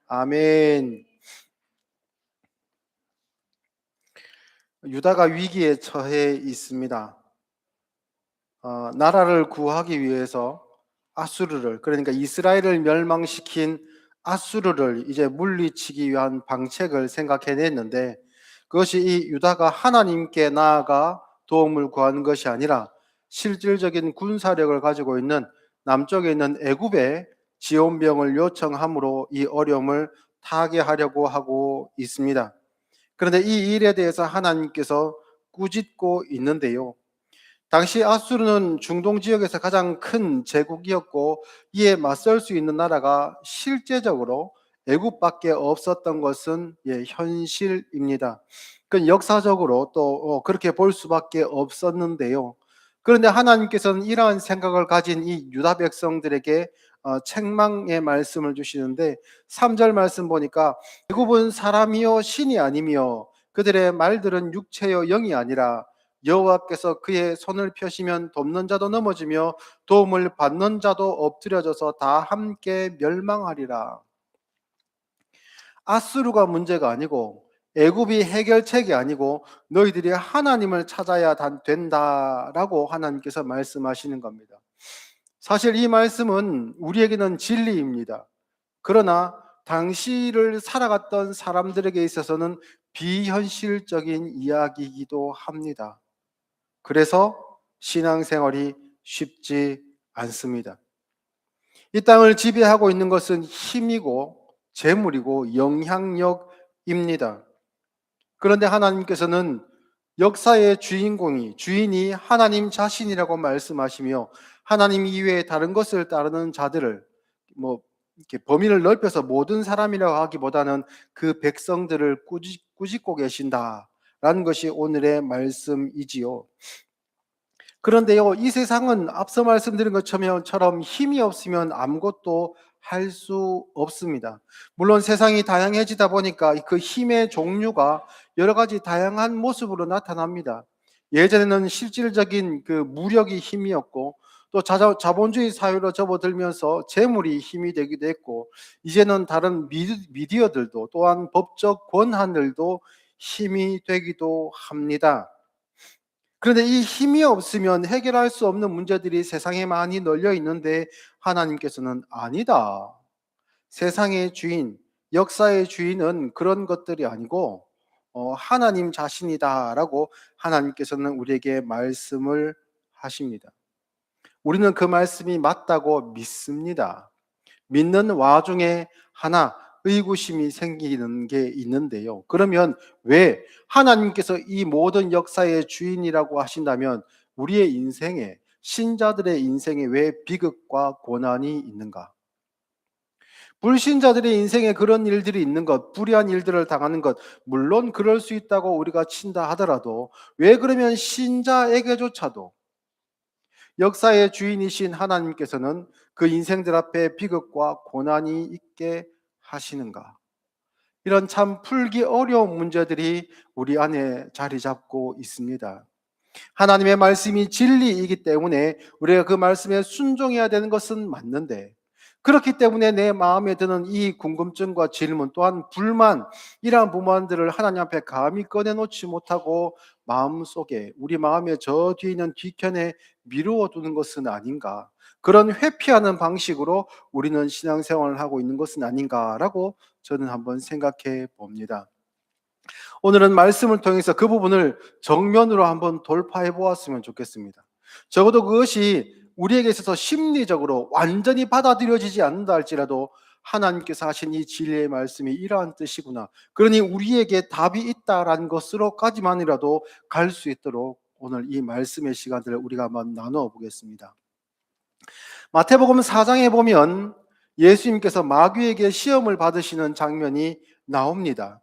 아멘. 유다가 위기에 처해 있습니다. 나라를 구하기 위해서 아수르를, 그러니까 이스라엘을 멸망시킨 아수르를 이제 물리치기 위한 방책을 생각해냈는데, 그것이 이 유다가 하나님께 나아가 도움을 구하는 것이 아니라 실질적인 군사력을 가지고 있는 남쪽에 있는 애굽에 지원병을 요청함으로 이 어려움을 타개하려고 하고 있습니다. 그런데 이 일에 대해서 하나님께서 꾸짖고 있는데요. 당시 아수르는 중동 지역에서 가장 큰 제국이었고, 이에 맞설 수 있는 나라가 실제적으로 애국밖에 없었던 것은 현실입니다. 그 역사적으로 또 그렇게 볼 수밖에 없었는데요. 그런데 하나님께서는 이러한 생각을 가진 이 유다 백성들에게 책망의 말씀을 주시는데, 3절 말씀 보니까 애굽은 사람이요 신이 아니며 그들의 말들은 육체요 영이 아니라 여호와께서 그의 손을 펴시면 돕는 자도 넘어지며 도움을 받는 자도 엎드려져서 다 함께 멸망하리라. 아수르가 문제가 아니고 애굽이 해결책이 아니고 너희들이 하나님을 찾아야 된다라고 하나님께서 말씀하시는 겁니다. 사실 이 말씀은 우리에게는 진리입니다. 그러나 당시를 살아갔던 사람들에게 있어서는 비현실적인 이야기이기도 합니다. 그래서 신앙생활이 쉽지 않습니다. 이 땅을 지배하고 있는 것은 힘이고 재물이고 영향력입니다. 그런데 하나님께서는 역사의 주인이 하나님 자신이라고 말씀하시며, 하나님 이외에 다른 것을 따르는 자들을 이렇게 범위를 넓혀서 모든 사람이라고 하기보다는 그 백성들을 꾸짖고 계신다라는 것이 오늘의 말씀이지요. 그런데요, 이 세상은 앞서 말씀드린 것처럼 힘이 없으면 아무것도 할 수 없습니다. 물론 세상이 다양해지다 보니까 그 힘의 종류가 여러 가지 다양한 모습으로 나타납니다. 예전에는 실질적인 그 무력이 힘이었고, 또 자본주의 사회로 접어들면서 재물이 힘이 되기도 했고, 이제는 다른 미디어들도 또한 법적 권한들도 힘이 되기도 합니다. 그런데 이 힘이 없으면 해결할 수 없는 문제들이 세상에 많이 널려 있는데, 하나님께서는 아니다. 세상의 주인, 역사의 주인은 그런 것들이 아니고 하나님 자신이다라고 하나님께서는 우리에게 말씀을 하십니다. 우리는 그 말씀이 맞다고 믿습니다. 믿는 와중에 하나 의구심이 생기는 게 있는데요. 그러면 왜 하나님께서 이 모든 역사의 주인이라고 하신다면 우리의 인생에, 신자들의 인생에 왜 비극과 고난이 있는가? 불신자들의 인생에 그런 일들이 있는 것, 불의한 일들을 당하는 것, 물론 그럴 수 있다고 우리가 친다 하더라도, 왜 그러면 신자에게조차도 역사의 주인이신 하나님께서는 그 인생들 앞에 비극과 고난이 있게 하시는가? 이런 참 풀기 어려운 문제들이 우리 안에 자리 잡고 있습니다. 하나님의 말씀이 진리이기 때문에 우리가 그 말씀에 순종해야 되는 것은 맞는데, 그렇기 때문에 내 마음에 드는 이 궁금증과 질문 또한 불만, 이러한 부분들을 하나님 앞에 감히 꺼내놓지 못하고 마음속에, 우리 마음의 저 뒤에 있는 뒤편에 미루어 두는 것은 아닌가, 그런 회피하는 방식으로 우리는 신앙생활을 하고 있는 것은 아닌가라고 저는 한번 생각해 봅니다. 오늘은 말씀을 통해서 그 부분을 정면으로 한번 돌파해 보았으면 좋겠습니다. 적어도 그것이 우리에게 있어서 심리적으로 완전히 받아들여지지 않는다 할지라도 하나님께서 하신 이 진리의 말씀이 이러한 뜻이구나, 그러니 우리에게 답이 있다라는 것으로까지만이라도 갈 수 있도록 오늘 이 말씀의 시간들을 우리가 한번 나누어 보겠습니다. 마태복음 4장에 보면 예수님께서 마귀에게 시험을 받으시는 장면이 나옵니다.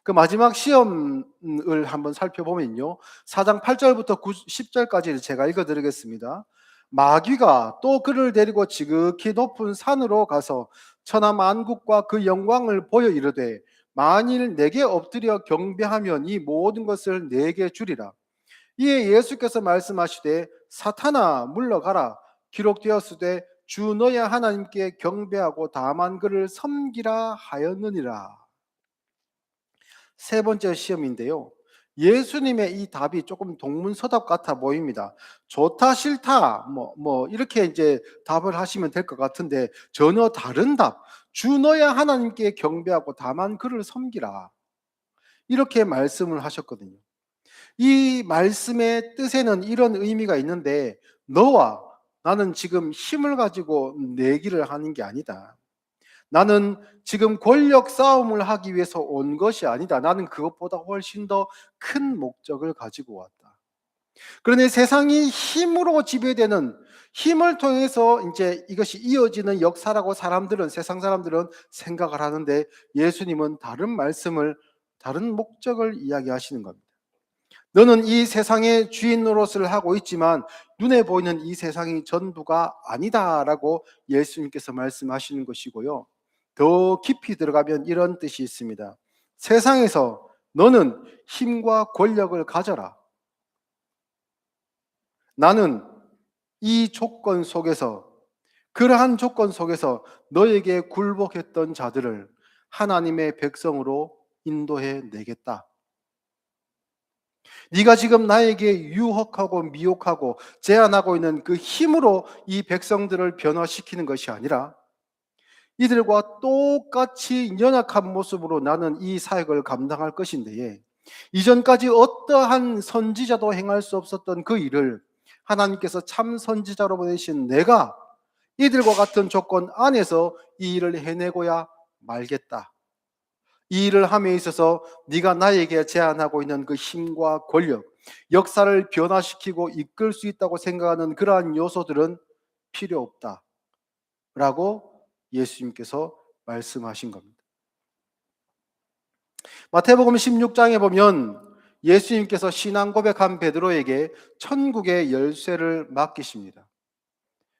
그 마지막 시험을 한번 살펴보면요, 4장 8절부터 10절까지를 제가 읽어드리겠습니다. 마귀가 또 그를 데리고 지극히 높은 산으로 가서 천하 만국과 그 영광을 보여 이르되, 만일 내게 엎드려 경배하면 이 모든 것을 내게 주리라. 이에 예수께서 말씀하시되, 사탄아 물러가라, 기록되었으되 주 너의 하나님께 경배하고 다만 그를 섬기라 하였느니라. 세 번째 시험인데요. 예수님의 이 답이 조금 동문서답 같아 보입니다. 좋다, 싫다, 이렇게 이제 답을 하시면 될 것 같은데 전혀 다른 답. 주 너의 하나님께 경배하고 다만 그를 섬기라. 이렇게 말씀을 하셨거든요. 이 말씀의 뜻에는 이런 의미가 있는데 너와 나는 지금 힘을 가지고 내기를 하는 게 아니다. 나는 지금 권력 싸움을 하기 위해서 온 것이 아니다. 나는 그것보다 훨씬 더 큰 목적을 가지고 왔다. 그런데 세상이 힘으로 지배되는 힘을 통해서 이제 이것이 이어지는 역사라고 세상 사람들은 생각을 하는데 예수님은 다른 말씀을, 다른 목적을 이야기하시는 겁니다. 너는 이 세상의 주인 노릇을 하고 있지만 눈에 보이는 이 세상이 전부가 아니다라고 예수님께서 말씀하시는 것이고요. 더 깊이 들어가면 이런 뜻이 있습니다. 세상에서 너는 힘과 권력을 가져라. 나는 이 조건 속에서, 그러한 조건 속에서 너에게 굴복했던 자들을 하나님의 백성으로 인도해 내겠다. 네가 지금 나에게 유혹하고 미혹하고 제한하고 있는 그 힘으로 이 백성들을 변화시키는 것이 아니라 이들과 똑같이 연약한 모습으로 나는 이 사역을 감당할 것인데 이전까지 어떠한 선지자도 행할 수 없었던 그 일을 하나님께서 참 선지자로 보내신 내가 이들과 같은 조건 안에서 이 일을 해내고야 말겠다. 이 일을 함에 있어서 네가 나에게 제안하고 있는 그 힘과 권력, 역사를 변화시키고 이끌 수 있다고 생각하는 그러한 요소들은 필요 없다. 라고 예수님께서 말씀하신 겁니다. 마태복음 16장에 보면 예수님께서 신앙 고백한 베드로에게 천국의 열쇠를 맡기십니다.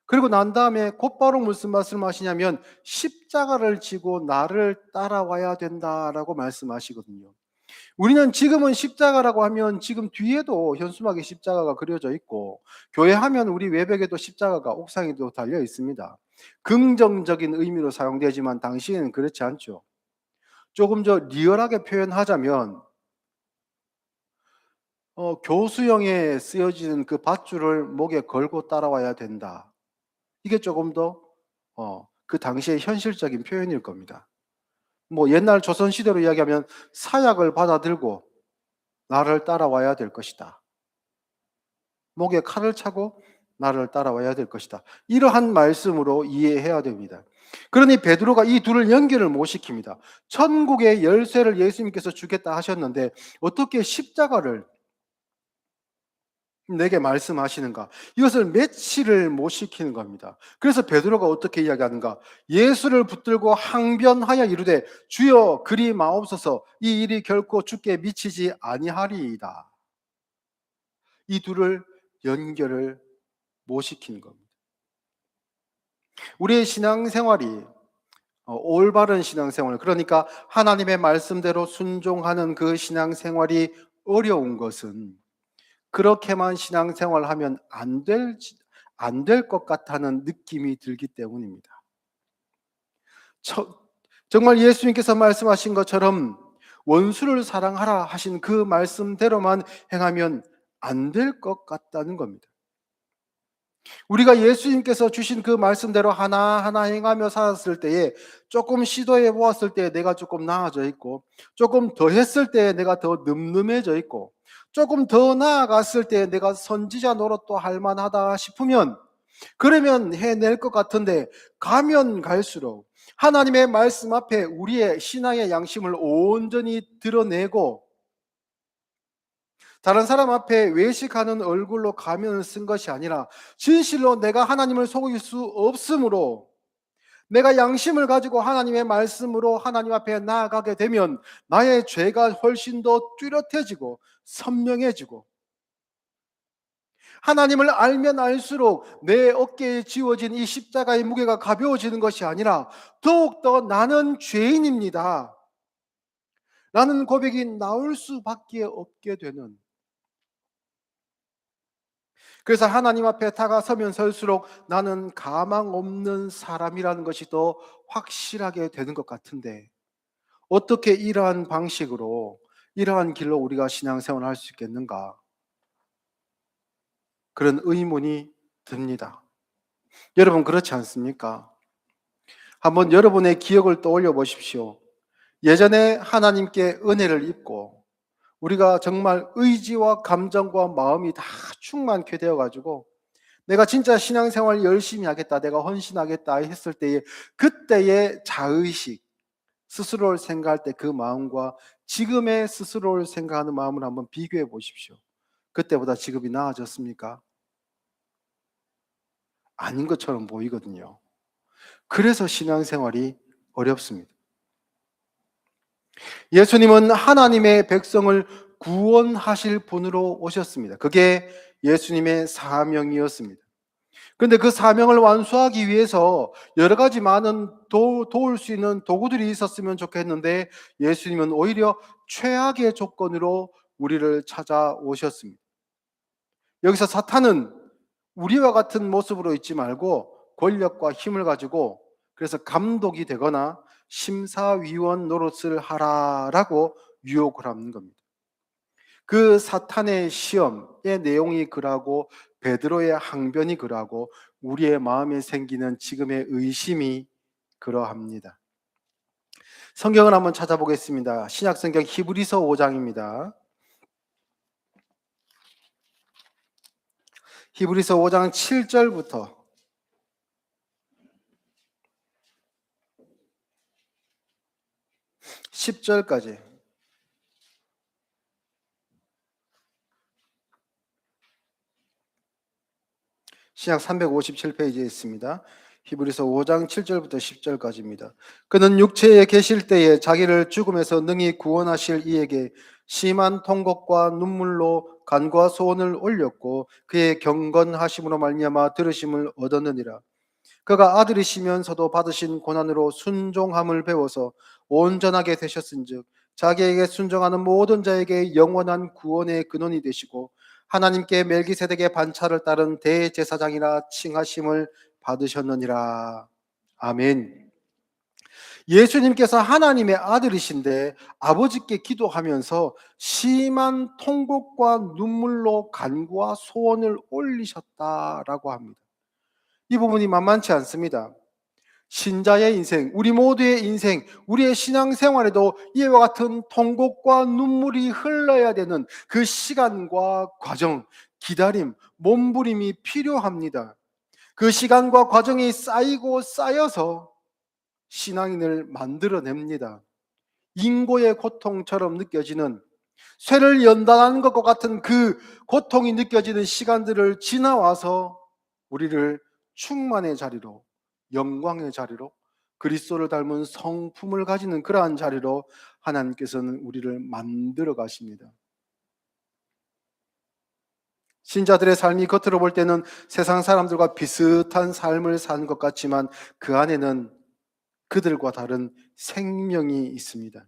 그리고 난 다음에 곧바로 무슨 말씀하시냐면 십자가를 지고 나를 따라와야 된다라고 말씀하시거든요. 우리는 지금은 십자가라고 하면 지금 뒤에도 현수막에 십자가가 그려져 있고 교회 하면 우리 외벽에도 십자가가 옥상에도 달려 있습니다. 긍정적인 의미로 사용되지만 당시에는 그렇지 않죠. 조금 더 리얼하게 표현하자면 교수형에 쓰여지는 그 밧줄을 목에 걸고 따라와야 된다. 이게 조금 더 그 당시의 현실적인 표현일 겁니다. 옛날 조선 시대로 이야기하면 사약을 받아들고 나를 따라와야 될 것이다. 목에 칼을 차고 나를 따라와야 될 것이다. 이러한 말씀으로 이해해야 됩니다. 그러니 베드로가 이 둘을 연결을 못 시킵니다. 천국의 열쇠를 예수님께서 주겠다 하셨는데 어떻게 십자가를 내게 말씀하시는가? 이것을 매치를 못 시키는 겁니다. 그래서 베드로가 어떻게 이야기하는가? 예수를 붙들고 항변하여 이르되 주여 그리 마옵소서 이 일이 결코 주께 미치지 아니하리이다. 이 둘을 연결을 못 시키는 겁니다. 우리의 신앙생활이 올바른 신앙생활, 그러니까 하나님의 말씀대로 순종하는 그 신앙생활이 어려운 것은 그렇게만 신앙생활하면 안 될 것 같다는 느낌이 들기 때문입니다. 정말 예수님께서 말씀하신 것처럼 원수를 사랑하라 하신 그 말씀대로만 행하면 안 될 것 같다는 겁니다. 우리가 예수님께서 주신 그 말씀대로 하나하나 행하며 살았을 때에 조금 시도해 보았을 때 내가 조금 나아져 있고 조금 더 했을 때 내가 더 늠름해져 있고 조금 더 나아갔을 때 내가 선지자 노릇도 할 만하다 싶으면 그러면 해낼 것 같은데 가면 갈수록 하나님의 말씀 앞에 우리의 신앙의 양심을 온전히 드러내고 다른 사람 앞에 외식하는 얼굴로 가면을 쓴 것이 아니라 진실로 내가 하나님을 속일 수 없으므로 내가 양심을 가지고 하나님의 말씀으로 하나님 앞에 나아가게 되면 나의 죄가 훨씬 더 뚜렷해지고 선명해지고 하나님을 알면 알수록 내 어깨에 지워진 이 십자가의 무게가 가벼워지는 것이 아니라 더욱더 나는 죄인입니다 라는 고백이 나올 수밖에 없게 되는, 그래서 하나님 앞에 다가서면 설수록 나는 가망 없는 사람이라는 것이 더 확실하게 되는 것 같은데, 어떻게 이러한 방식으로, 이러한 길로 우리가 신앙생활을 할 수 있겠는가? 그런 의문이 듭니다. 여러분, 그렇지 않습니까? 한번 여러분의 기억을 떠올려 보십시오. 예전에 하나님께 은혜를 입고 우리가 정말 의지와 감정과 마음이 다 충만케 되어 가지고 내가 진짜 신앙생활 열심히 하겠다, 내가 헌신하겠다 했을 때에, 그때의 자의식, 스스로를 생각할 때 그 마음과 지금의 스스로를 생각하는 마음을 한번 비교해 보십시오. 그때보다 지금이 나아졌습니까? 아닌 것처럼 보이거든요. 그래서 신앙생활이 어렵습니다. 예수님은 하나님의 백성을 구원하실 분으로 오셨습니다. 그게 예수님의 사명이었습니다. 그런데 그 사명을 완수하기 위해서 여러 가지 많은 도울 수 있는 도구들이 있었으면 좋겠는데, 예수님은 오히려 최악의 조건으로 우리를 찾아오셨습니다. 여기서 사탄은 우리와 같은 모습으로 있지 말고 권력과 힘을 가지고, 그래서 감독이 되거나 심사위원 노릇을 하라라고 유혹을 하는 겁니다. 그 사탄의 시험의 내용이 그러하고 베드로의 항변이 그러하고 우리의 마음에 생기는 지금의 의심이 그러합니다. 성경을 한번 찾아보겠습니다. 신약성경 히브리서 5장입니다. 히브리서 5장 7절부터 10절까지. 신약 357페이지에 있습니다. 히브리서 5장 7절부터 10절까지입니다. 그는 육체에 계실 때에 자기를 죽음에서 능히 구원하실 이에게 심한 통곡과 눈물로 간과 소원을 올렸고 그의 경건하심으로 말미암아 들으심을 얻었느니라. 그가 아들이시면서도 받으신 고난으로 순종함을 배워서 온전하게 되셨은즉 자기에게 순종하는 모든 자에게 영원한 구원의 근원이 되시고 하나님께 멜기세덱의 반차를 따른 대제사장이라 칭하심을 받으셨느니라. 아멘. 예수님께서 하나님의 아들이신데 아버지께 기도하면서 심한 통곡과 눈물로 간구와 소원을 올리셨다라고 합니다. 이 부분이 만만치 않습니다. 신자의 인생, 우리 모두의 인생, 우리의 신앙생활에도 이와 같은 통곡과 눈물이 흘러야 되는 그 시간과 과정, 기다림, 몸부림이 필요합니다. 그 시간과 과정이 쌓이고 쌓여서 신앙인을 만들어냅니다. 인고의 고통처럼 느껴지는, 쇠를 연단하는 것과 같은 그 고통이 느껴지는 시간들을 지나와서 우리를 충만의 자리로, 영광의 자리로, 그리스도를 닮은 성품을 가지는 그러한 자리로 하나님께서는 우리를 만들어 가십니다. 신자들의 삶이 겉으로 볼 때는 세상 사람들과 비슷한 삶을 사는 것 같지만 그 안에는 그들과 다른 생명이 있습니다.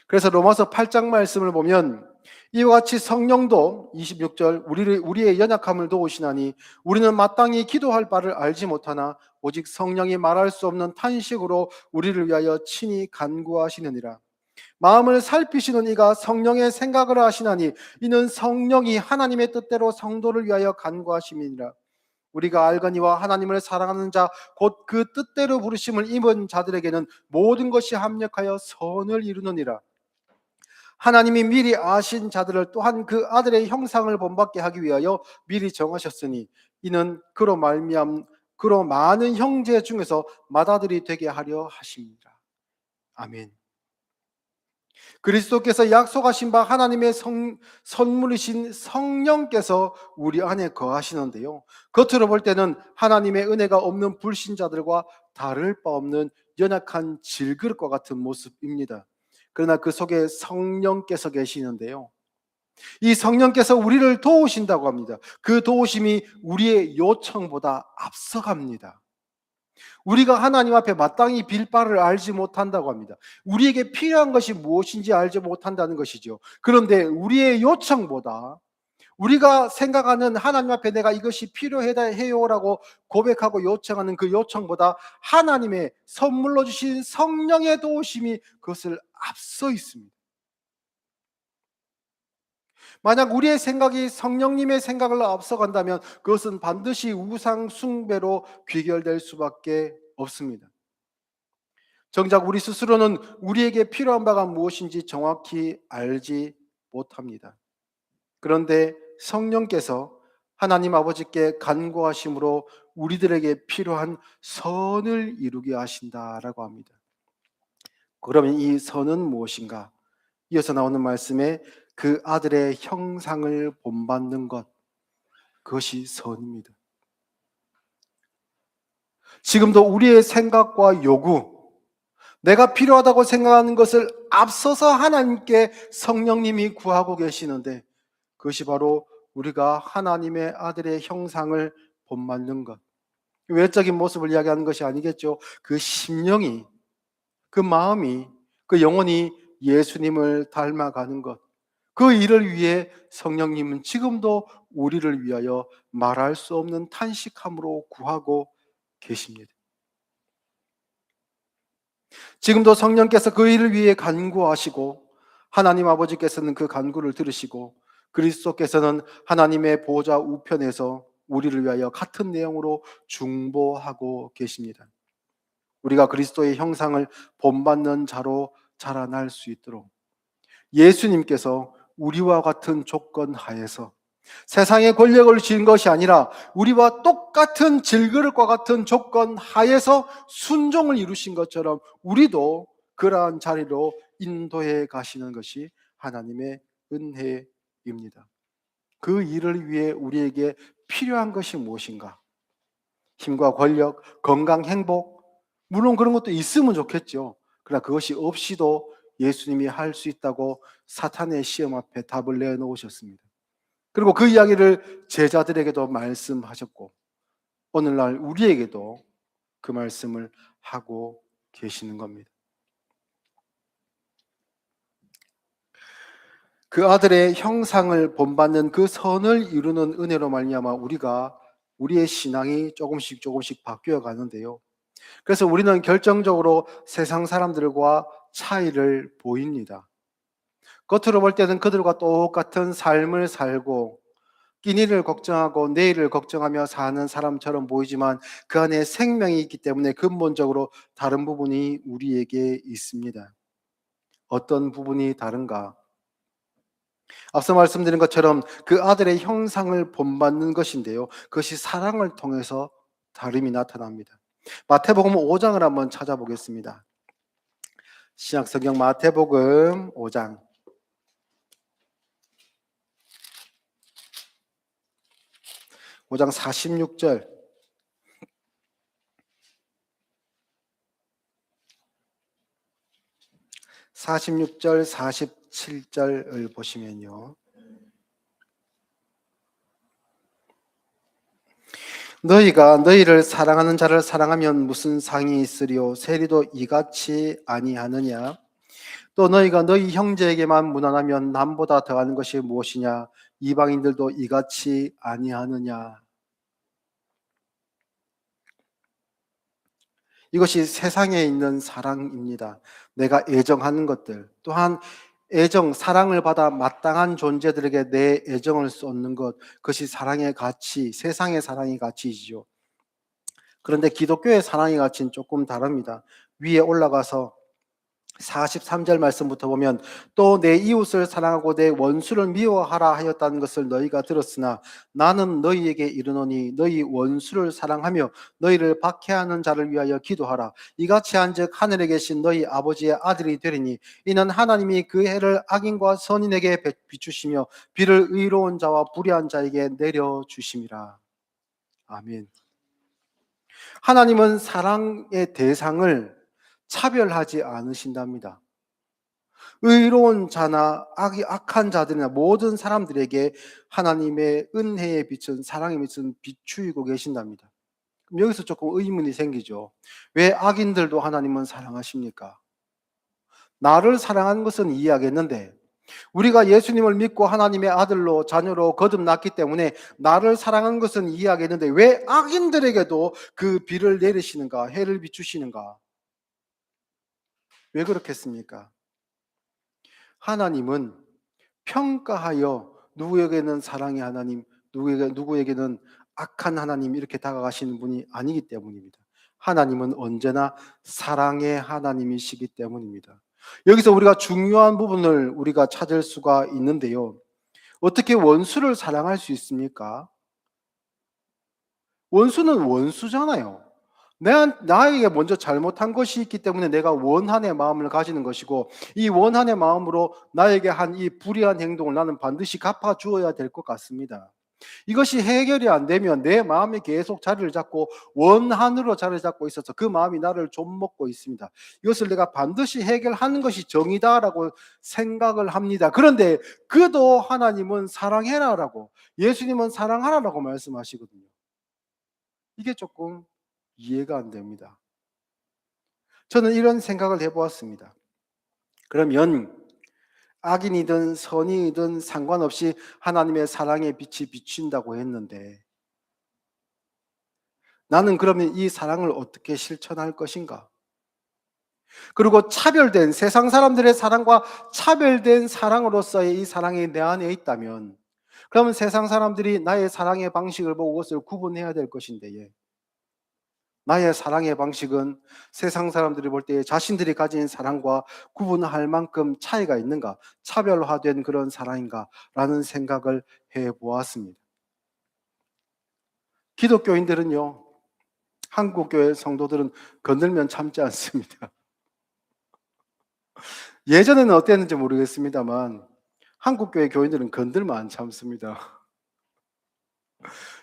그래서 로마서 8장 말씀을 보면 이와 같이 성령도 26절 우리의 연약함을 도우시나니 우리는 마땅히 기도할 바를 알지 못하나 오직 성령이 말할 수 없는 탄식으로 우리를 위하여 친히 간구하시느니라. 마음을 살피시는 이가 성령의 생각을 하시나니 이는 성령이 하나님의 뜻대로 성도를 위하여 간구하심이니라. 우리가 알거니와 하나님을 사랑하는 자 곧 그 뜻대로 부르심을 입은 자들에게는 모든 것이 합력하여 선을 이루느니라. 하나님이 미리 아신 자들을 또한 그 아들의 형상을 본받게 하기 위하여 미리 정하셨으니 이는 그로 많은 형제 중에서 맏아들이 되게 하려 하십니다. 아멘. 그리스도께서 약속하신 바 하나님의 선물이신 성령께서 우리 안에 거하시는데요, 겉으로 볼 때는 하나님의 은혜가 없는 불신자들과 다를 바 없는 연약한 질그릇과 같은 모습입니다. 그러나 그 속에 성령께서 계시는데요, 이 성령께서 우리를 도우신다고 합니다. 그 도우심이 우리의 요청보다 앞서갑니다. 우리가 하나님 앞에 마땅히 빌 바를 알지 못한다고 합니다. 우리에게 필요한 것이 무엇인지 알지 못한다는 것이죠. 그런데 우리의 요청보다, 우리가 생각하는 하나님 앞에 내가 이것이 필요해요라고 고백하고 요청하는 그 요청보다 하나님의 선물로 주신 성령의 도우심이 그것을 앞서 있습니다. 만약 우리의 생각이 성령님의 생각을 앞서간다면 그것은 반드시 우상 숭배로 귀결될 수밖에 없습니다. 정작 우리 스스로는 우리에게 필요한 바가 무엇인지 정확히 알지 못합니다. 그런데 성령께서 하나님 아버지께 간구하심으로 우리들에게 필요한 선을 이루게 하신다라고 합니다. 그러면 이 선은 무엇인가? 이어서 나오는 말씀에 그 아들의 형상을 본받는 것, 그것이 선입니다. 지금도 우리의 생각과 요구, 내가 필요하다고 생각하는 것을 앞서서 하나님께 성령님이 구하고 계시는데 그것이 바로 우리가 하나님의 아들의 형상을 본받는 것. 외적인 모습을 이야기하는 것이 아니겠죠. 그 심령이, 그 마음이, 그 영혼이 예수님을 닮아가는 것. 그 일을 위해 성령님은 지금도 우리를 위하여 말할 수 없는 탄식함으로 구하고 계십니다. 지금도 성령께서 그 일을 위해 간구하시고 하나님 아버지께서는 그 간구를 들으시고 그리스도께서는 하나님의 보좌 우편에서 우리를 위하여 같은 내용으로 중보하고 계십니다. 우리가 그리스도의 형상을 본받는 자로 자라날 수 있도록 예수님께서 우리와 같은 조건 하에서 세상의 권력을 주신 것이 아니라 우리와 똑같은 질그릇과 같은 조건 하에서 순종을 이루신 것처럼 우리도 그러한 자리로 인도해 가시는 것이 하나님의 은혜입니다. 그 일을 위해 우리에게 필요한 것이 무엇인가? 힘과 권력, 건강, 행복, 물론 그런 것도 있으면 좋겠죠. 그러나 그것이 없이도 예수님이 할 수 있다고 사탄의 시험 앞에 답을 내놓으셨습니다. 그리고 그 이야기를 제자들에게도 말씀하셨고 오늘날 우리에게도 그 말씀을 하고 계시는 겁니다. 그 아들의 형상을 본받는 그 선을 이루는 은혜로 말미암아 우리가 우리의 신앙이 조금씩 바뀌어 가는데요. 그래서 우리는 결정적으로 세상 사람들과 차이를 보입니다. 겉으로 볼 때는 그들과 똑같은 삶을 살고 끼니를 걱정하고 내일을 걱정하며 사는 사람처럼 보이지만 그 안에 생명이 있기 때문에 근본적으로 다른 부분이 우리에게 있습니다. 어떤 부분이 다른가? 앞서 말씀드린 것처럼 그 아들의 형상을 본받는 것인데요. 그것이 사랑을 통해서 다름이 나타납니다. 마태복음 5장을 한번 찾아보겠습니다. 신약성경 마태복음 5장 5장 46절 46절 47절을 보시면요. 너희가 너희를 사랑하는 자를 사랑하면 무슨 상이 있으리요 세리도 이같이 아니하느냐 또 너희가 너희 형제에게만 무난하면 남보다 더하는 것이 무엇이냐 이방인들도 이같이 아니하느냐. 이것이 세상에 있는 사랑입니다. 내가 애정하는 것들 또한 애정, 사랑을 받아 마땅한 존재들에게 내 애정을 쏟는 것 그것이 사랑의 가치, 세상의 사랑의 가치이지요. 그런데 기독교의 사랑의 가치는 조금 다릅니다. 위에 올라가서 43절 말씀부터 보면 또 내 이웃을 사랑하고 내 원수를 미워하라 하였다는 것을 너희가 들었으나 나는 너희에게 이르노니 너희 원수를 사랑하며 너희를 박해하는 자를 위하여 기도하라. 이같이 한즉 하늘에 계신 너희 아버지의 아들이 되리니 이는 하나님이 그 해를 악인과 선인에게 비추시며 비를 의로운 자와 불의한 자에게 내려주심이라. 아멘. 하나님은 사랑의 대상을 차별하지 않으신답니다. 의로운 자나 악한 자들이나 모든 사람들에게 하나님의 은혜의 빛은 사랑의 빛은 비추이고 계신답니다. 그럼 여기서 조금 의문이 생기죠. 왜 악인들도 하나님은 사랑하십니까? 나를 사랑하는 것은 이해하겠는데 우리가 예수님을 믿고 하나님의 아들로 자녀로 거듭났기 때문에 나를 사랑한 것은 이해하겠는데 왜 악인들에게도 그 비를 내리시는가, 해를 비추시는가? 왜 그렇겠습니까? 하나님은 평가하여 누구에게는 사랑의 하나님, 누구에게는 악한 하나님 이렇게 다가가시는 분이 아니기 때문입니다. 하나님은 언제나 사랑의 하나님이시기 때문입니다. 여기서 우리가 중요한 부분을 우리가 찾을 수가 있는데요. 어떻게 원수를 사랑할 수 있습니까? 원수는 원수잖아요. 나에게 먼저 잘못한 것이 있기 때문에 내가 원한의 마음을 가지는 것이고, 이 원한의 마음으로 나에게 한 이 불의한 행동을 나는 반드시 갚아 주어야 될 것 같습니다. 이것이 해결이 안 되면 내 마음이 계속 자리를 잡고 원한으로 자리를 잡고 있어서 그 마음이 나를 좀먹고 있습니다. 이것을 내가 반드시 해결하는 것이 정의다라고 생각을 합니다. 그런데 그도 하나님은 사랑해라라고, 예수님은 사랑하라라고 말씀하시거든요. 이게 조금 이해가 안 됩니다. 저는 이런 생각을 해보았습니다. 그러면 악인이든 선인이든 상관없이 하나님의 사랑의 빛이 비춘다고 했는데 나는 그러면 이 사랑을 어떻게 실천할 것인가? 그리고 차별된 세상 사람들의 사랑과 차별된 사랑으로서의 이 사랑이 내 안에 있다면 그러면 세상 사람들이 나의 사랑의 방식을 보고 그것을 구분해야 될 것인데 나의 사랑의 방식은 세상 사람들이 볼 때 자신들이 가진 사랑과 구분할 만큼 차이가 있는가, 차별화된 그런 사랑인가 라는 생각을 해보았습니다. 기독교인들은요, 한국교회 성도들은 건들면 참지 않습니다. 예전에는 어땠는지 모르겠습니다만 한국교회 교인들은 건들면 안 참습니다.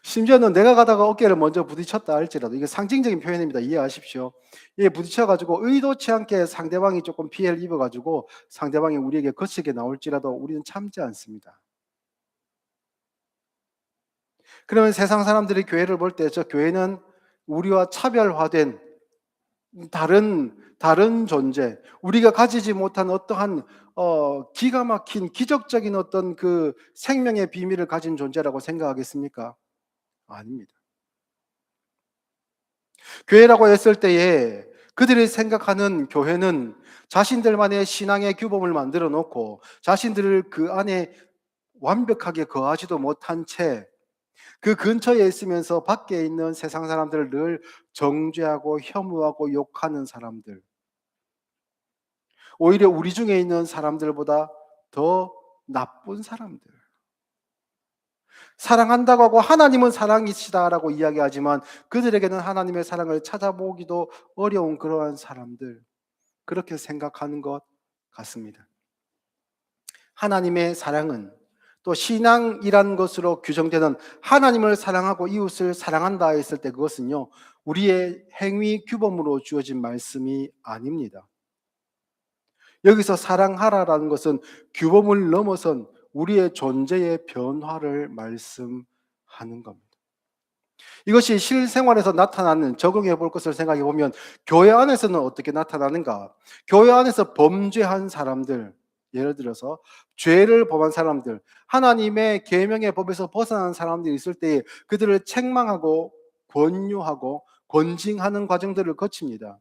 심지어는 내가 가다가 어깨를 먼저 부딪혔다 할지라도, 이게 상징적인 표현입니다. 이해하십시오. 이게 부딪혀가지고 의도치 않게 상대방이 조금 피해를 입어가지고 상대방이 우리에게 거칠게 나올지라도 우리는 참지 않습니다. 그러면 세상 사람들이 교회를 볼 때 저 교회는 우리와 차별화된 다른 존재, 우리가 가지지 못한 어떠한 기가 막힌 기적적인 어떤 그 생명의 비밀을 가진 존재라고 생각하겠습니까? 아닙니다. 교회라고 했을 때에 그들이 생각하는 교회는 자신들만의 신앙의 규범을 만들어 놓고 자신들을 그 안에 완벽하게 거하지도 못한 채 그 근처에 있으면서 밖에 있는 세상 사람들을 늘 정죄하고 혐오하고 욕하는 사람들, 오히려 우리 중에 있는 사람들보다 더 나쁜 사람들, 사랑한다고 하고 하나님은 사랑이시다라고 이야기하지만 그들에게는 하나님의 사랑을 찾아보기도 어려운 그러한 사람들, 그렇게 생각하는 것 같습니다. 하나님의 사랑은 또 신앙이란 것으로 규정되는 하나님을 사랑하고 이웃을 사랑한다 했을 때 그것은요, 우리의 행위 규범으로 주어진 말씀이 아닙니다. 여기서 사랑하라라는 것은 규범을 넘어선 우리의 존재의 변화를 말씀하는 겁니다. 이것이 실생활에서 나타나는, 적용해 볼 것을 생각해 보면 교회 안에서는 어떻게 나타나는가? 교회 안에서 범죄한 사람들, 예를 들어서 죄를 범한 사람들, 하나님의 계명의 법에서 벗어난 사람들이 있을 때 그들을 책망하고 권유하고 권징하는 과정들을 거칩니다.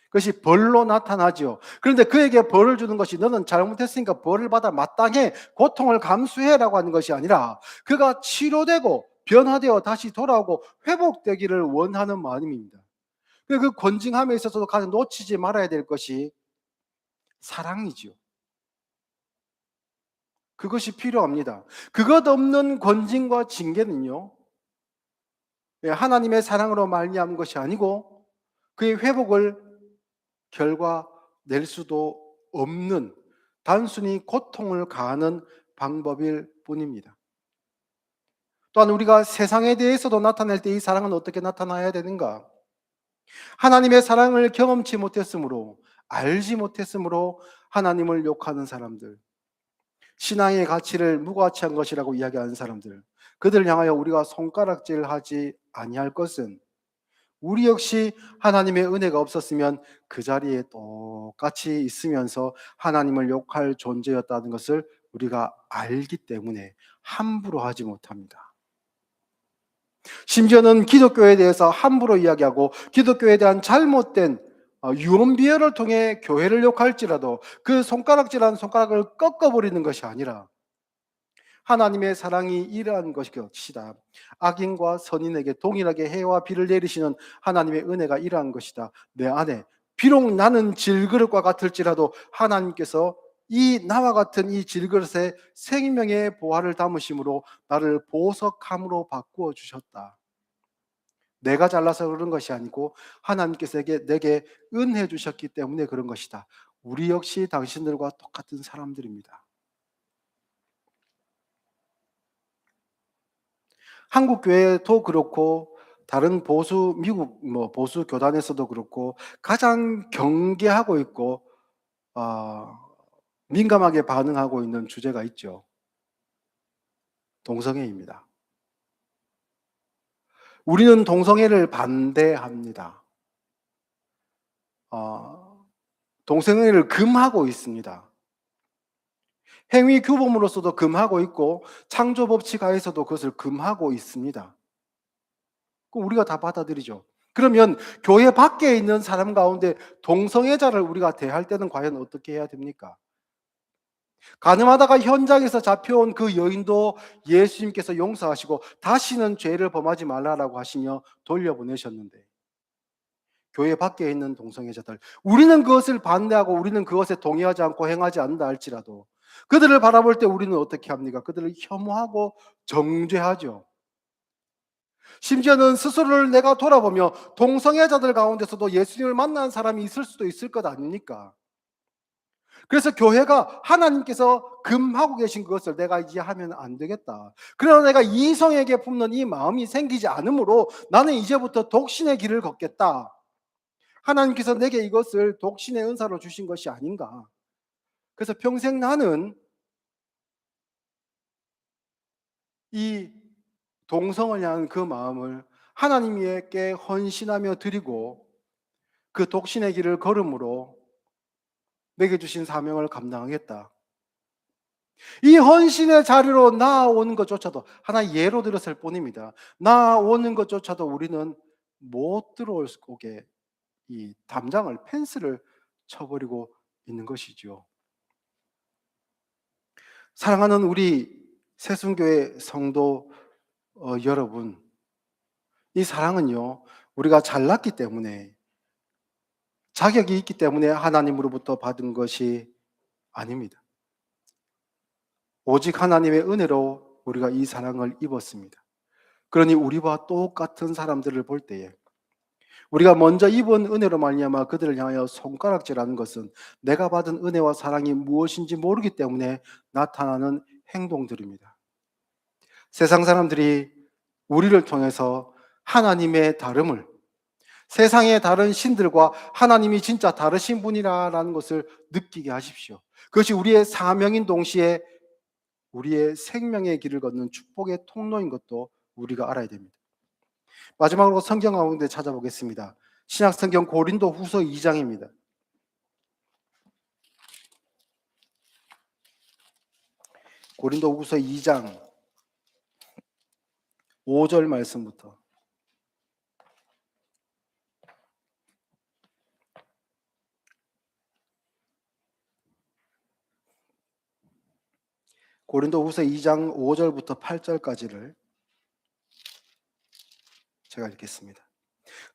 그것이 벌로 나타나죠. 그런데 그에게 벌을 주는 것이 너는 잘못했으니까 벌을 받아 마땅해, 고통을 감수해라고 하는 것이 아니라 그가 치료되고 변화되어 다시 돌아오고 회복되기를 원하는 마음입니다. 그 권징함에 있어서도 가장 놓치지 말아야 될 것이 사랑이지요. 그것이 필요합니다. 그것 없는 권징과 징계는요, 하나님의 사랑으로 말미암은 것이 아니고 그의 회복을 결과 낼 수도 없는 단순히 고통을 가하는 방법일 뿐입니다. 또한 우리가 세상에 대해서도 나타낼 때 이 사랑은 어떻게 나타나야 되는가? 하나님의 사랑을 경험치 못했으므로, 알지 못했으므로 하나님을 욕하는 사람들, 신앙의 가치를 무가치한 것이라고 이야기하는 사람들, 그들을 향하여 우리가 손가락질하지 아니할 것은 우리 역시 하나님의 은혜가 없었으면 그 자리에 똑같이 있으면서 하나님을 욕할 존재였다는 것을 우리가 알기 때문에 함부로 하지 못합니다. 심지어는 기독교에 대해서 함부로 이야기하고 기독교에 대한 잘못된 유언비어를 통해 교회를 욕할지라도 그 손가락질한 손가락을 꺾어버리는 것이 아니라 하나님의 사랑이 이러한 것이다. 악인과 선인에게 동일하게 해와 비를 내리시는 하나님의 은혜가 이러한 것이다. 내 안에 비록 나는 질그릇과 같을지라도 하나님께서 이 나와 같은 이 질그릇에 생명의 보화를 담으심으로 나를 보석함으로 바꾸어 주셨다. 내가 잘나서 그런 것이 아니고 하나님께서 내게 은혜 주셨기 때문에 그런 것이다. 우리 역시 당신들과 똑같은 사람들입니다. 한국 교회도 그렇고 다른 보수 미국 보수 교단에서도 그렇고 가장 경계하고 있고 민감하게 반응하고 있는 주제가 있죠. 동성애입니다. 우리는 동성애를 반대합니다. 동성애를 금하고 있습니다. 행위 규범으로서도 금하고 있고 창조법칙 하에서도 그것을 금하고 있습니다. 우리가 다 받아들이죠. 그러면 교회 밖에 있는 사람 가운데 동성애자를 우리가 대할 때는 과연 어떻게 해야 됩니까? 가늠하다가 현장에서 잡혀온 그 여인도 예수님께서 용서하시고 다시는 죄를 범하지 말라라고 하시며 돌려보내셨는데, 교회 밖에 있는 동성애자들, 우리는 그것을 반대하고 우리는 그것에 동의하지 않고 행하지 않는다 할지라도 그들을 바라볼 때 우리는 어떻게 합니까? 그들을 혐오하고 정죄하죠. 심지어는 스스로를 내가 돌아보며 동성애자들 가운데서도 예수님을 만난 사람이 있을 수도 있을 것 아닙니까? 그래서 교회가 하나님께서 금하고 계신 그것을 내가 이제 하면 안 되겠다. 그러나 내가 이성에게 품는 이 마음이 생기지 않으므로 나는 이제부터 독신의 길을 걷겠다. 하나님께서 내게 이것을 독신의 은사로 주신 것이 아닌가. 그래서 평생 나는 이 동성을 향한 그 마음을 하나님께 헌신하며 드리고 그 독신의 길을 걸음으로 내게 주신 사명을 감당하겠다. 이 헌신의 자리로 나아오는 것조차도 하나의 예로 들었을 뿐입니다. 나아오는 것조차도 우리는 못 들어오게 이 담장을 펜스를 쳐버리고 있는 것이죠. 사랑하는 우리 새순교회 성도 여러분, 이 사랑은요 우리가 잘났기 때문에 자격이 있기 때문에 하나님으로부터 받은 것이 아닙니다. 오직 하나님의 은혜로 우리가 이 사랑을 입었습니다. 그러니 우리와 똑같은 사람들을 볼 때에 우리가 먼저 입은 은혜로 말미암아 그들을 향하여 손가락질하는 것은 내가 받은 은혜와 사랑이 무엇인지 모르기 때문에 나타나는 행동들입니다. 세상 사람들이 우리를 통해서 하나님의 다름을, 세상의 다른 신들과 하나님이 진짜 다르신 분이라는 것을 느끼게 하십시오. 그것이 우리의 사명인 동시에 우리의 생명의 길을 걷는 축복의 통로인 것도 우리가 알아야 됩니다. 마지막으로 성경 가운데 찾아보겠습니다. 신약 성경 고린도 후서 2장입니다. 고린도 후서 2장 5절 말씀부터. 고린도 후서 2장 5절부터 8절까지를 제가 읽겠습니다.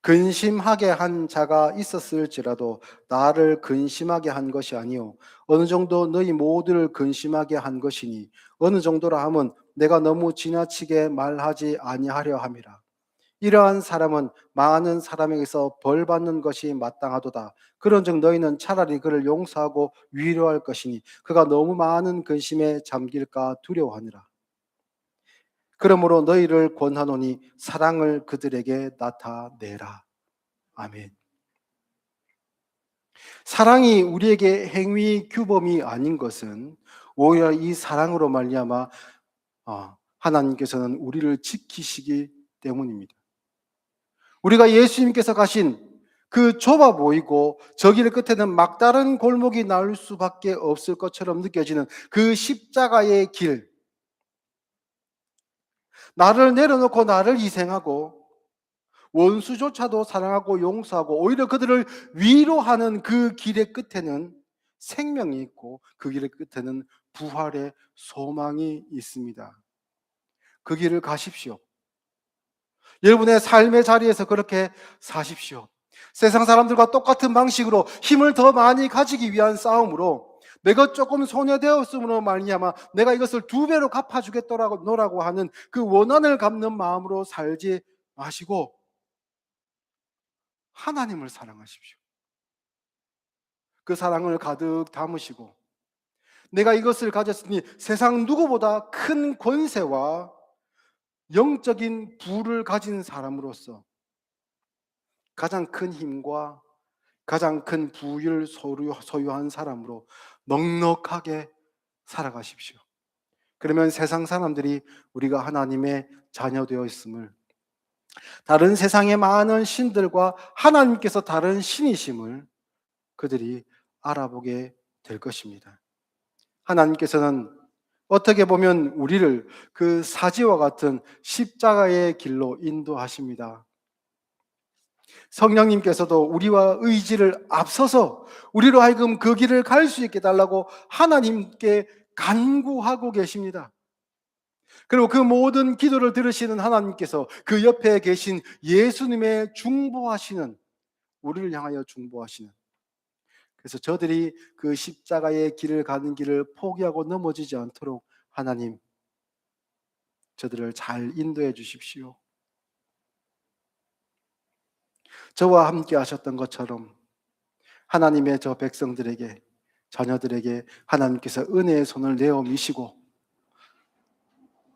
근심하게 한 자가 있었을지라도 나를 근심하게 한 것이 아니요 어느 정도 너희 모두를 근심하게 한 것이니 어느 정도라 함은 내가 너무 지나치게 말하지 아니하려 함이라. 이러한 사람은 많은 사람에게서 벌 받는 것이 마땅하도다. 그런즉 너희는 차라리 그를 용서하고 위로할 것이니 그가 너무 많은 근심에 잠길까 두려워하니라. 그러므로 너희를 권하노니 사랑을 그들에게 나타내라. 아멘. 사랑이 우리에게 행위 규범이 아닌 것은 오히려 이 사랑으로 말미암아 하나님께서는 우리를 지키시기 때문입니다. 우리가 예수님께서 가신 그 좁아 보이고 저 길 끝에는 막다른 골목이 나올 수밖에 없을 것처럼 느껴지는 그 십자가의 길, 나를 내려놓고 나를 희생하고 원수조차도 사랑하고 용서하고 오히려 그들을 위로하는 그 길의 끝에는 생명이 있고 그 길의 끝에는 부활의 소망이 있습니다. 그 길을 가십시오. 여러분의 삶의 자리에서 그렇게 사십시오. 세상 사람들과 똑같은 방식으로 힘을 더 많이 가지기 위한 싸움으로 내가 조금 손해되었음으로 말미암아 내가 이것을 2배로 갚아주겠노라고 하는 그 원한을 갚는 마음으로 살지 마시고 하나님을 사랑하십시오. 그 사랑을 가득 담으시고 내가 이것을 가졌으니 세상 누구보다 큰 권세와 영적인 부를 가진 사람으로서 가장 큰 힘과 가장 큰 부를 소유한 사람으로 넉넉하게 살아가십시오. 그러면 세상 사람들이 우리가 하나님의 자녀 되어 있음을, 다른 세상의 많은 신들과 하나님께서 다른 신이심을 그들이 알아보게 될 것입니다. 하나님께서는 어떻게 보면 우리를 그 사지와 같은 십자가의 길로 인도하십니다. 성령님께서도 우리와 의지를 앞서서 우리로 하여금 그 길을 갈 수 있게 달라고 하나님께 간구하고 계십니다. 그리고 그 모든 기도를 들으시는 하나님께서 그 옆에 계신 예수님의 중보하시는, 우리를 향하여 중보하시는, 그래서 저들이 그 십자가의 길을 가는 길을 포기하고 넘어지지 않도록 하나님, 저들을 잘 인도해 주십시오. 저와 함께 하셨던 것처럼 하나님의 저 백성들에게, 자녀들에게 하나님께서 은혜의 손을 내어 미시고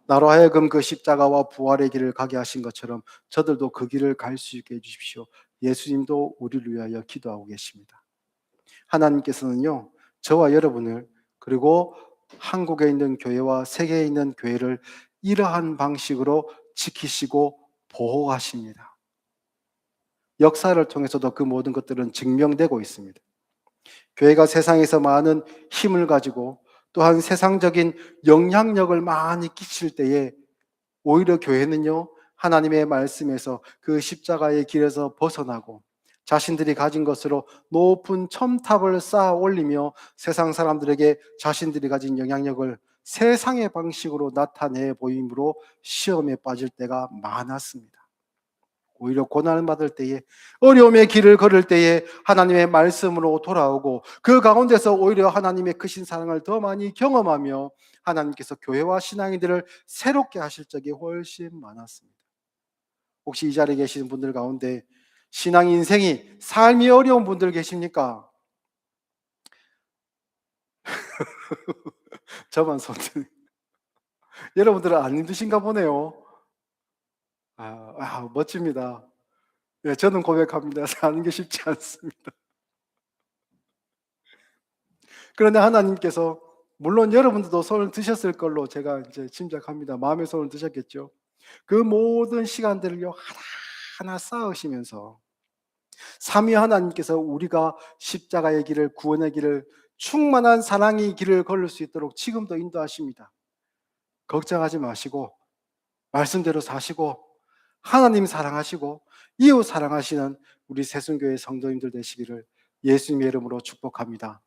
나로 하여금 그 십자가와 부활의 길을 가게 하신 것처럼 저들도 그 길을 갈 수 있게 해주십시오. 예수님도 우리를 위하여 기도하고 계십니다. 하나님께서는요, 저와 여러분을, 그리고 한국에 있는 교회와 세계에 있는 교회를 이러한 방식으로 지키시고 보호하십니다. 역사를 통해서도 그 모든 것들은 증명되고 있습니다. 교회가 세상에서 많은 힘을 가지고 또한 세상적인 영향력을 많이 끼칠 때에 오히려 교회는요, 하나님의 말씀에서 그 십자가의 길에서 벗어나고 자신들이 가진 것으로 높은 첨탑을 쌓아 올리며 세상 사람들에게 자신들이 가진 영향력을 세상의 방식으로 나타내 보임으로 시험에 빠질 때가 많았습니다. 오히려 고난을 받을 때에, 어려움의 길을 걸을 때에 하나님의 말씀으로 돌아오고 그 가운데서 오히려 하나님의 크신 사랑을 더 많이 경험하며 하나님께서 교회와 신앙인들을 새롭게 하실 적이 훨씬 많았습니다. 혹시 이 자리에 계시는 분들 가운데 신앙 인생이, 삶이 어려운 분들 계십니까? 저만 손들. 여러분들은 안 힘드신가 보네요. 멋집니다. 네, 저는 고백합니다. 사는 게 쉽지 않습니다. 그런데 하나님께서, 물론 여러분들도 손을 드셨을 걸로 제가 이제 짐작합니다. 마음의 손을 드셨겠죠. 그 모든 시간들을요, 하나하나 쌓으시면서 삼위 하나님께서 우리가 십자가의 길을, 구원의 길을, 충만한 사랑의 길을 걸을 수 있도록 지금도 인도하십니다. 걱정하지 마시고 말씀대로 사시고 하나님 사랑하시고 이웃 사랑하시는 우리 새순교회 성도님들 되시기를 예수님의 이름으로 축복합니다.